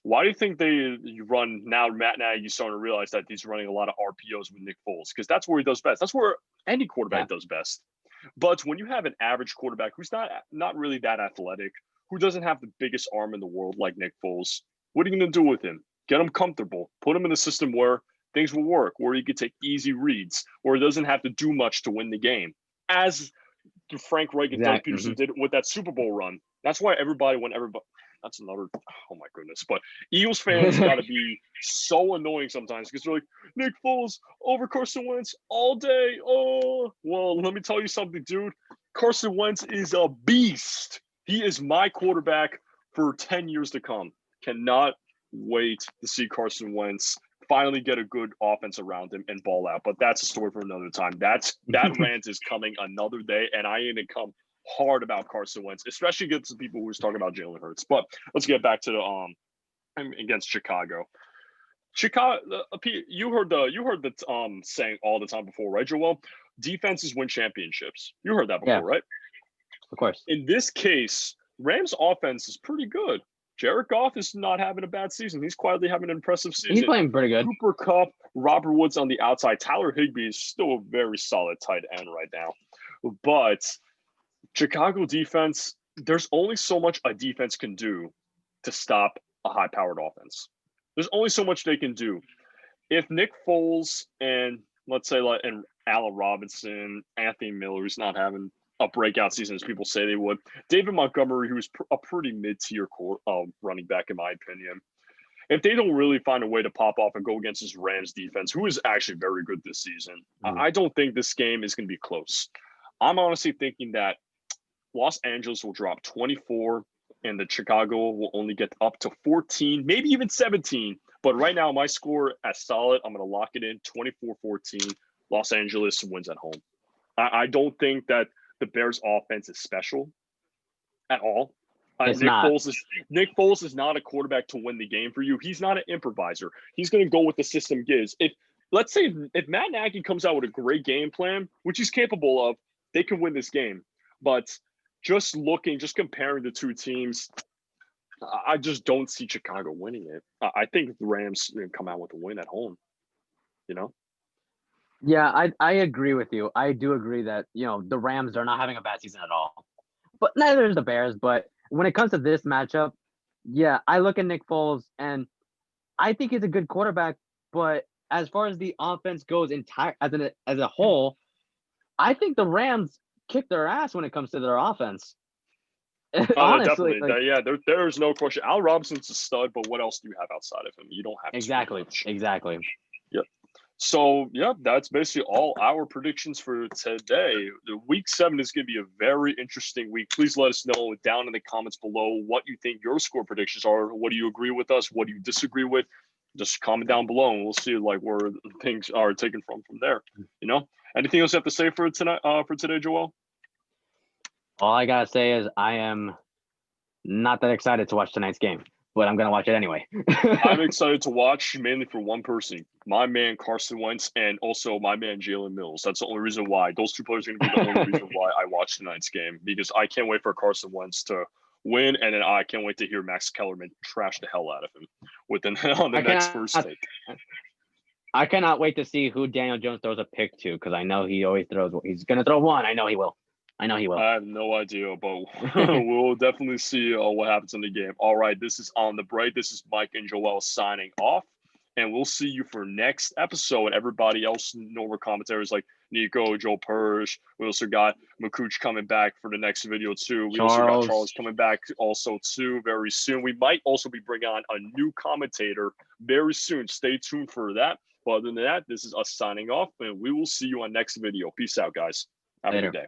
Why do you think you run now? Matt Nagy's starting to realize that he's running a lot of RPOs with Nick Foles because that's where he does best. That's where any quarterback does best. But when you have an average quarterback who's not really that athletic, who doesn't have the biggest arm in the world like Nick Foles, what are you going to do with him? Get him comfortable. Put him in a system where things will work, where he can take easy reads, where he doesn't have to do much to win the game. As Frank Reich and Doug Peterson did with that Super Bowl run. That's why that's another, oh my goodness. But Eagles fans got to be so annoying sometimes because they're like, Nick Foles over Carson Wentz all day. Oh, well, let me tell you something, dude. Carson Wentz is a beast. He is my quarterback for 10 years to come. Cannot wait to see Carson Wentz finally get a good offense around him and ball out. But that's a story for another time. That rant is coming another day, and I ain't gonna come hard about Carson Wentz, especially against the people who was talking about Jalen Hurts. But let's get back to the against Chicago. Chicago, you heard the saying all the time before, right, Joel? Defenses win championships. You heard that before, right? Of course. In this case, Rams' offense is pretty good. Jared Goff is not having a bad season. He's quietly having an impressive season. He's playing pretty good. Cooper Kupp, Robert Woods on the outside. Tyler Higbee is still a very solid tight end right now. But Chicago defense, there's only so much a defense can do to stop a high-powered offense. There's only so much they can do. If Nick Foles and, let's say, and Allen Robinson, Anthony Miller, who's not having a breakout season as people say they would. David Montgomery, who's a pretty mid-tier running back in my opinion. If they don't really find a way to pop off and go against this Rams defense, who is actually very good this season, I don't think this game is going to be close. I'm honestly thinking that Los Angeles will drop 24 and the Chicago will only get up to 14, maybe even 17. But right now, my score as solid, I'm going to lock it in 24-14. Los Angeles wins at home. I don't think that the Bears offense is special at all. It's not. Nick Foles is not a quarterback to win the game for you. He's not an improviser. He's going to go with the system gives. Let's say if Matt Nagy comes out with a great game plan, which he's capable of, they can win this game. But just comparing the two teams, I just don't see Chicago winning it. I think the Rams come out with a win at home. You know? Yeah, I agree with you. I do agree that, the Rams are not having a bad season at all. But neither is the Bears. But when it comes to this matchup, yeah, I look at Nick Foles and I think he's a good quarterback. But as far as the offense goes as a whole, I think the Rams kick their ass when it comes to their offense. Honestly, definitely. There's no question. Al Robinson's a stud, but what else do you have outside of him? You don't have exactly. Yep. So, that's basically all our predictions for today. The week 7 is going to be a very interesting week. Please let us know down in the comments below what you think your score predictions are. What do you agree with us? What do you disagree with? Just comment down below, and we'll see where things are taken from there. Anything else you have to say for tonight? For today, Joel? All I gotta say is I am not that excited to watch tonight's game, but I'm gonna watch it anyway. I'm excited to watch mainly for one person, my man Carson Wentz, and also my man Jalen Mills. That's the only reason why. Those two players are gonna be the only reason why I watch tonight's game, because I can't wait for Carson Wentz to win, and then I can't wait to hear Max Kellerman trash the hell out of him on the next first take. I cannot wait to see who Daniel Jones throws a pick to, because I know he always throws. He's gonna throw one. I know he will. I have no idea, but we'll definitely see what happens in the game. All right, this is On the Break. This is Mike and Joel signing off, and we'll see you for next episode. Everybody else, normal commentaries like Nico, Joe Purge. We also got Makuch coming back for the next video too. We also got Charles coming back also too very soon. We might also be bringing on a new commentator very soon. Stay tuned for that. But other than that, this is us signing off, and we will see you on next video. Peace out, guys. Have a good day.